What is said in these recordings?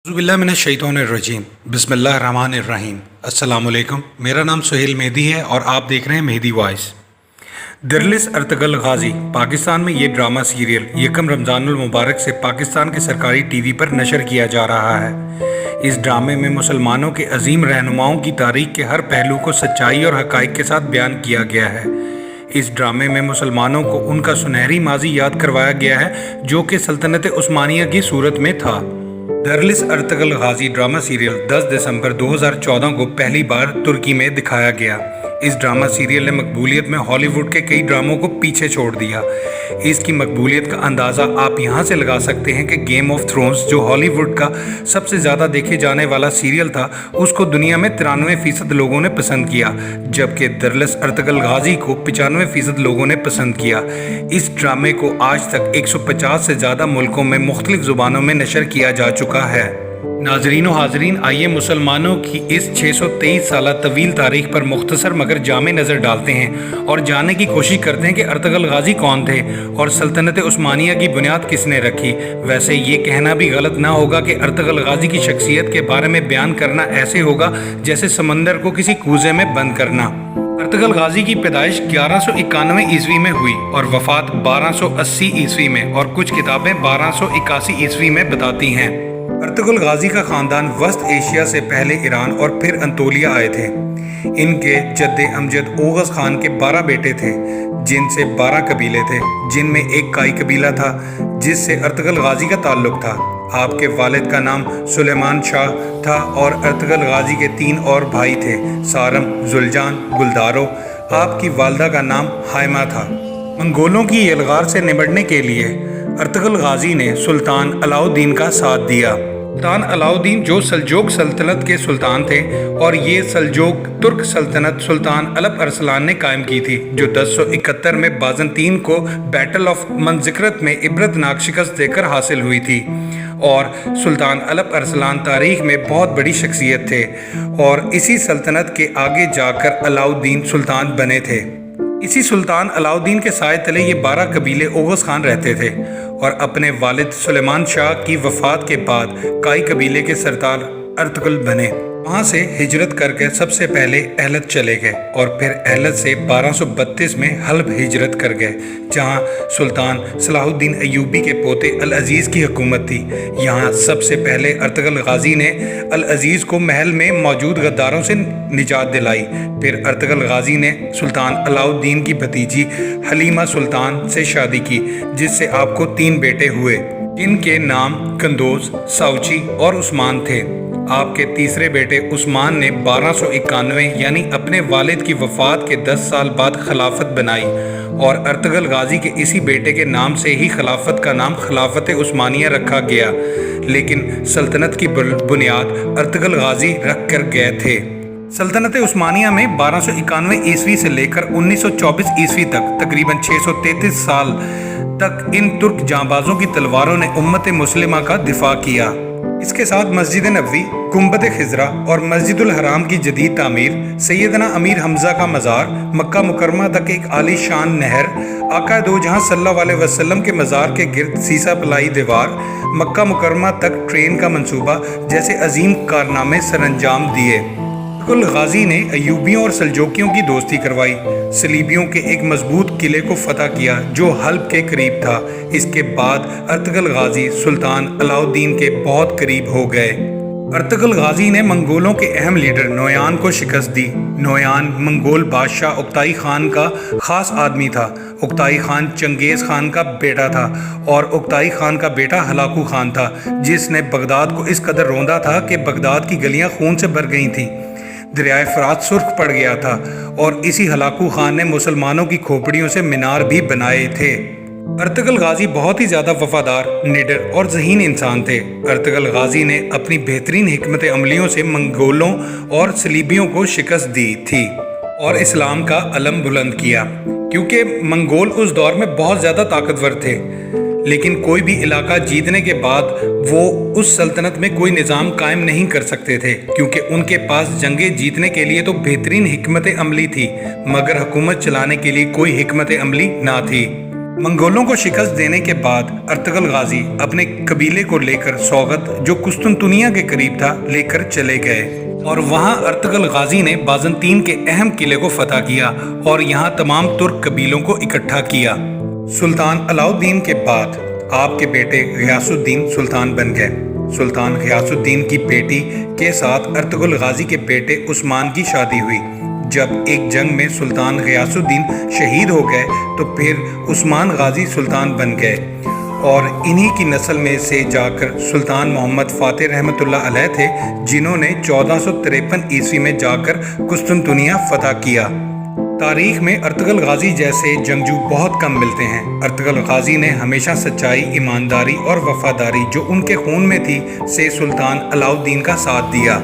बिस्मिल्लाहिर्रहमानिर्रहीम बिस्मिल्लाहिर्रहमानिर्रहीम अस्सलामुअलैकुम। मेरा नाम सुहेल मेहदी है और आप देख रहे हैं मेहदी वॉइस। दिरलिस अर्तगल गाजी पाकिस्तान में ये ड्रामा सीरियल यकम रमज़ानुल मुबारक से पाकिस्तान के सरकारी टीवी पर नशर किया जा रहा है। इस ड्रामे में मुसलमानों के अजीम रहनुमाओं की तारीख के हर पहलू को सच्चाई और हक़ाइक़ के साथ बयान किया गया है। इस ड्रामे में मुसलमानों को उनका सुनहरी माजी याद करवाया गया है जो कि सल्तनत उस्मानिया की सूरत में था। दिरलिस अर्तगल गाजी ड्रामा सीरियल 10 दिसंबर 2014 को पहली बार तुर्की में दिखाया गया। इस ड्रामा सीरियल ने मकबूलियत में हॉलीवुड के कई ड्रामों को पीछे छोड़ दिया। इसकी मकबूलियत का अंदाज़ा आप यहाँ से लगा सकते हैं कि गेम ऑफ थ्रोन्स जो हॉलीवुड का सबसे ज़्यादा देखे जाने वाला सीरियल था, उसको दुनिया में 93% लोगों ने पसंद किया, जबकि दिरलिस अर्तगल गाजी को 95% लोगों ने पसंद किया। इस ड्रामे को आज तक 150 से ज़्यादा मुल्कों में मुख्तलिफ ज़ुबानों में नशर किया जा चुका है। नाजरीन व हाजरीन, आइए मुसलमानों की इस 623 साल तवील तारीख पर मुख्तसर मगर जामे नज़र डालते हैं और जानने की कोशिश करते हैं कि अर्तगल गाजी कौन थे और सल्तनत उस्मानिया की बुनियाद किसने रखी। वैसे ये कहना भी गलत ना होगा कि अर्तगल गाजी की शख्सियत के बारे में बयान करना ऐसे होगा जैसे समंदर को किसी कूजे में बंद करना। अर्तगल गाजी की पैदाइश 1191 ईस्वी में हुई और वफात 1280 ईस्वी में, और कुछ किताबें 1281 ईस्वी में बताती हैं। अर्तगल गाजी का ख़ानदान वस्त एशिया से पहले ईरान और फिर अंतोलिया आए थे। इनके जद्दे अमजद ओगस खान के 12 बेटे थे, जिनसे 12 कबीले थे, जिनमें एक काई कबीला था जिससे अर्तगल गाजी का ताल्लुक था। आपके वालिद का नाम सुलेमान शाह था और अर्तगल गाजी के 3 और भाई थे, सारम, जुलजान, गुलदारो। आपकी वालदा का नाम हायमा था। मंगोलों की यलगार से निपटने के लिए अर्तगल गाजी ने सुल्तान अलाउद्दीन का साथ दिया। सुल्तान अलाउद्दीन जो सल्जोक सल्तनत के सुल्तान थे, और ये सल्जोक तुर्क सल्तनत सुल्तान अलप अरसलान ने कायम की थी, जो 1071 में बाज़ंतीन को बैटल ऑफ मंजिकरत में इबरतनाक शिकस्त देकर हासिल हुई थी। और सुल्तान अलप अरसलान तारीख में बहुत बड़ी शख्सियत थे और इसी सल्तनत के आगे जाकर अलाउद्दीन सुल्तान बने थे। इसी सुल्तान अलाउद्दीन के साए तले ये 12 कबीले ओगस खान रहते थे और अपने वालिद सुलेमान शाह की वफ़ात के बाद काई कबीले के सरदार अर्तगल बने। वहाँ से हिजरत करके सबसे पहले अहलत चले गए और फिर अहलत से 1232 में हल्ब हिजरत कर गए, जहाँ सुल्तान सलाहुद्दीन अयूबी के पोते अल अजीज़ की हुकूमत थी। यहाँ सबसे पहले अर्तगल गाजी ने अल अजीज़ को महल में मौजूद गद्दारों से निजात दिलाई। फिर अर्तगल गाजी ने सुल्तान अलाउद्दीन की भतीजी हलीमा सुल्तान से शादी की, जिससे आपको 3 बेटे हुए। इनके नाम कंदोज, साउची और उस्मान थे। आपके तीसरे बेटे उस्मान ने 1291 यानी अपने वालिद की वफ़ात के 10 साल बाद खिलाफत बनाई, और अर्तगल गाजी के इसी बेटे के नाम से ही खिलाफत का नाम खिलाफत उस्मानिया रखा गया। लेकिन सल्तनत की बुनियाद अर्तगल गाजी रख कर गए थे। सल्तनत उस्मानिया में 1291 ईस्वी से लेकर 1924 ईस्वी तक तकरीबन 633 साल तक इन तुर्क जांबाजों की तलवारों ने उम्मत मुस्लिमा का दिफा किया। इसके साथ मस्जिद नबवी, गुंबद खिजरा और मस्जिदुल हराम की जदीद तामीर, सैयदना अमीर हमजा का मज़ार, मक्का मुकरमा तक एक आली शान नहर, आका दो जहां सल्लल्लाहु अलैहि वसल्लम के मज़ार के गिर्द सीसा पलाई दीवार, मक्का मुकरमा तक ट्रेन का मंसूबा जैसे अजीम कारनामे सरअंजाम दिए। अर्तगल गाजी ने अयूबियों और सल्जोकियों की दोस्ती करवाई, सलीबियों के एक मजबूत किले को फतह किया जो हल्ब के करीब था। इसके बाद अर्तगल गाजी सुल्तान अलाउद्दीन के बहुत करीब हो गए। अर्तगल गाजी ने मंगोलों के अहम लीडर नोयान को शिकस्त दी। नोयान मंगोल बादशाह उक्ताई खान का खास आदमी था। उक्ताई खान चंगेज़ खान का बेटा था और उक्ताई खान का बेटा हलाकू खान था, जिसने बगदाद को इस कदर रौंदा था कि बगदाद की गलियां खून से भर गई थीं। दरियाए फरात सुर्ख पड़ गया था और इसी हलाकू खान ने मुसलमानों की खोपड़ियों से मीनार भी बनाए थे। अर्तगल गाजी बहुत ही ज़्यादा वफादार, निडर और ज़हीन इंसान थे। अर्तगल गाजी ने अपनी बेहतरीन हिकमत अमलियों से मंगोलों और सलीबियों को शिकस्त दी थी और इस्लाम का अलम बुलंद किया, क्योंकि मंगोल उस दौर में बहुत ज़्यादा ताकतवर थे। लेकिन कोई भी इलाका जीतने के बाद वो उस सल्तनत में कोई निज़ाम कायम नहीं कर सकते थे, क्योंकि उनके पास जंगें जीतने के लिए तो बेहतरीन हिकमत अमली थी, मगर हुकूमत चलाने के लिए कोई हिकमत अमली ना थी। मंगोलों को शिकस्त देने के बाद अर्तुगरुल गाजी अपने कबीले को लेकर सौगत, जो कुस्तुनतुनिया के करीब था, लेकर चले गए और वहां अर्तुगरुल गाजी ने बाज़ंतीन के अहम किले को फतह किया और यहां तमाम तुर्क कबीलों को इकट्ठा किया। सुल्तान अलाउद्दीन के बाद आपके बेटे गियासुद्दीन सुल्तान बन गए। सुल्तान गियासुद्दीन की बेटी के साथ अर्तुगरुल गाजी के बेटे उस्मान की शादी हुई। जब एक जंग में सुल्तान गियासुद्दीन शहीद हो गए तो फिर उस्मान गाजी सुल्तान बन गए और इन्हीं की नस्ल में से जाकर सुल्तान मोहम्मद फातिह रहमतुल्लाह अलैह थे, जिन्होंने 1453 ईस्वी में जाकर कुस्तुनतुनिया फतह किया। तारीख में अर्तुगरुल गाजी जैसे जंगजू बहुत कम मिलते हैं। अर्तुगरुल गाजी ने हमेशा सच्चाई, ईमानदारी और वफादारी, जो उनके खून में थी, से सुल्तान अलाउद्दीन का साथ दिया।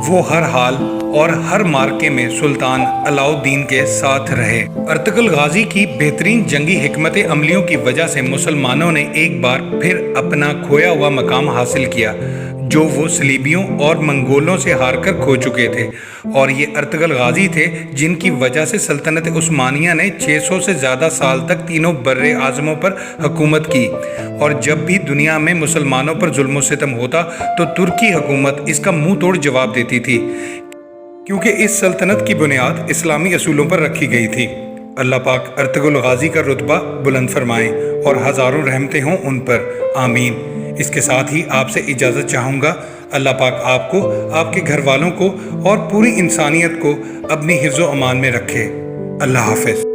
वो हर हाल और हर मार्के में सुल्तान अलाउद्दीन के साथ रहे। अर्तुगरुल गाजी की बेहतरीन जंगी हिकमत अमलियों की वजह से मुसलमानों ने एक बार फिर अपना खोया हुआ मकाम हासिल किया, जो वो सलीबियों और मंगोलों से हारकर खो चुके थे। और ये अर्तुगरुल गाजी थे जिनकी वजह से सल्तनत उस्मानिया ने 600 से ज़्यादा साल तक तीनों बर्रे आज़मों पर हुकूमत की। और जब भी दुनिया में मुसलमानों पर जुल्म सितम होता तो तुर्की हुकूमत इसका मुंह तोड़ जवाब देती थी, क्योंकि इस सल्तनत की बुनियाद इस्लामी असूलों पर रखी गई थी। अल्लाह पाक अर्तुगरुल गाजी का रुतबा बुलंद फरमाएं और हज़ारों रहमतें हों उन पर, आमीन। इसके साथ ही आपसे इजाज़त चाहूँगा। अल्लाह पाक आपको, आपके घर वालों को और पूरी इंसानियत को अपनी हिफ्ज़ व अमान में रखे। अल्लाह हाफ़िज़।